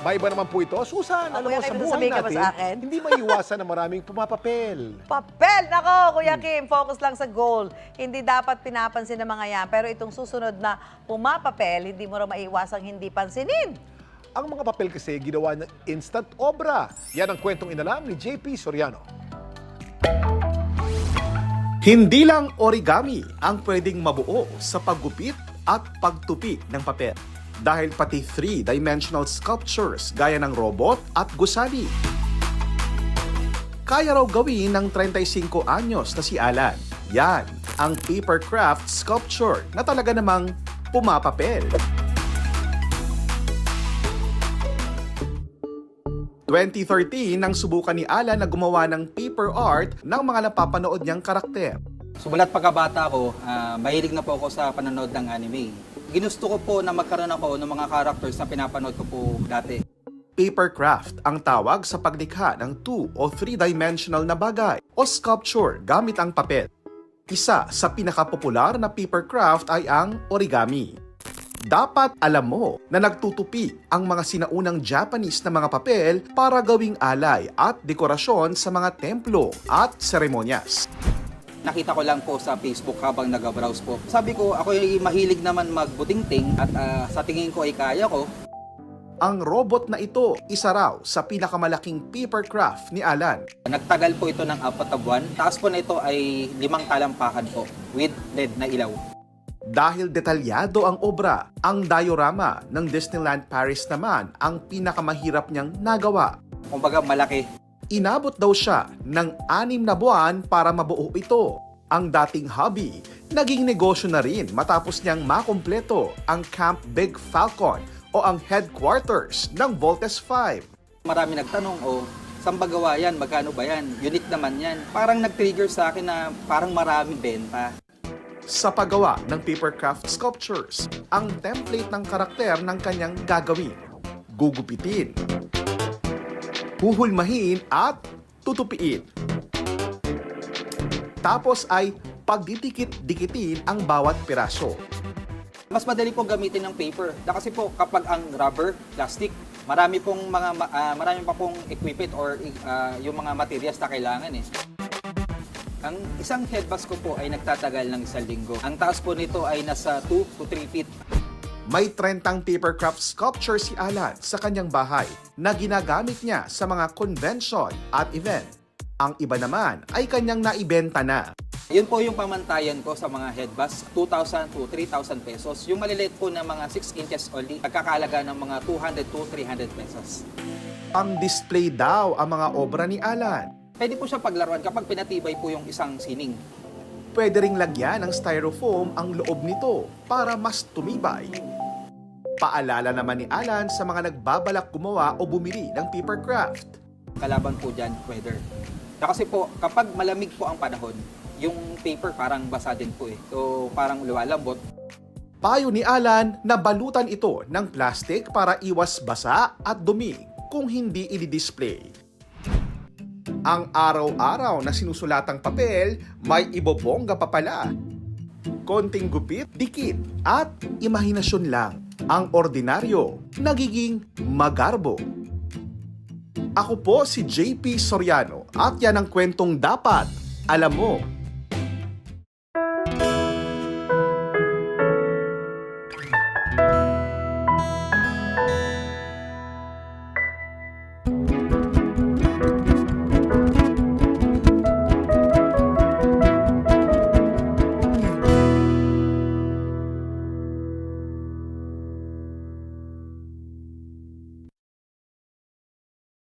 Maiba naman po ito. Susan, alam Kuya mo, sa Kim, buhay sasabihin ka ba natin, sa akin? hindi maiwasan na maraming pumapapel. Papel! Nako, Kuya Kim, focus lang sa goal. Hindi dapat pinapansin ng mga yan. Pero itong susunod na pumapapel, hindi mo rin maiwasang hindi pansinin. Ang mga papel kasi ginawa ng instant obra. Yan ang kwentong inalam ni JP Soriano. Hindi lang origami ang pwedeng mabuo sa paggupit at pagtupi ng papel. Dahil pati 3-dimensional sculptures gaya ng robot at gusali. Kaya raw gawin ng 35 anyos na si Alan. Yan ang paper craft sculpture na talaga namang pumapapel. 2013 nang subukan ni Alan na gumawa ng paper art ng mga napapanood niyang karakter. Sumulat pagkabata ko, mahilig na po ako sa panonood ng anime. Ginusto ko po na magkaroon ako ng mga characters na pinapanood ko po dati. Paper craft ang tawag sa paglikha ng 2 o 3-dimensional na bagay o sculpture gamit ang papel. Isa sa pinakapopular na paper craft ay ang origami. Dapat alam mo na nagtutupi ang mga sinaunang Japanese na mga papel para gawing alay at dekorasyon sa mga templo at seremonyas. Nakita ko lang po sa Facebook habang nag-browse po. Sabi ko, ako ay mahilig naman magbutingting at sa tingin ko ay kaya ko. Ang robot na ito, isa raw sa pinakamalaking paper craft ni Alan. Nagtagal po ito ng 4 na buwan. Taas po na ito ay 5 talampakan po with LED na ilaw. Dahil detalyado ang obra, ang diorama ng Disneyland Paris naman ang pinakamahirap niyang nagawa. Kumbaga malaki. Inabot daw siya ng 6 na buwan para mabuo ito. Ang dating hobby, naging negosyo na rin matapos niyang makumpleto ang Camp Big Falcon o ang headquarters ng Voltes 5. Marami nagtanong, saan ba gawa yan? Magkano ba yan? Unit naman yan. Parang nag-trigger sa akin na parang maraming benta. Sa paggawa ng papercraft sculptures, ang template ng karakter ng kanyang gagawin, gugupitin, huhulmahin at tutupiin. Tapos ay pagdidikit-dikitin ang bawat piraso. Mas madali po gamitin ng paper. Kasi po kapag ang rubber, plastic, marami pa pong equipment or yung mga materials na kailangan eh. Ang isang headbus ko po ay nagtatagal ng 1 linggo. Ang taas po nito ay nasa 2 to 3 feet. May 30 papercraft sculpture si Alan sa kanyang bahay na ginagamit niya sa mga convention at event. Ang iba naman ay kanyang naibenta na. Yun po yung pamantayan ko sa mga headbus, 2,000 to 3,000 pesos. Yung maliliit po na mga 6 inches only, nagkakalaga ng mga 200 to 300 pesos. Pang-display daw ang mga obra ni Alan. Pwede po siya paglaruan kapag pinatibay po yung isang sining. Pwede ring lagyan ng styrofoam ang loob nito para mas tumibay. Paalala naman ni Alan sa mga nagbabalak gumawa o bumili ng papercraft. Kalaban po dyan, weather. Kasi po, kapag malamig po ang panahon, yung paper parang basa din po eh. So, parang lumalambot. Payo ni Alan na balutan ito ng plastic para iwas basa at dumi kung hindi i-display. Ang araw-araw na sinusulatang papel, may ibobongga pa pala. Konting gupit, dikit, at imahinasyon lang. Ang ordinaryo, nagiging magarbo. Ako po si JP Soriano at yan ang kwentong dapat alam mo.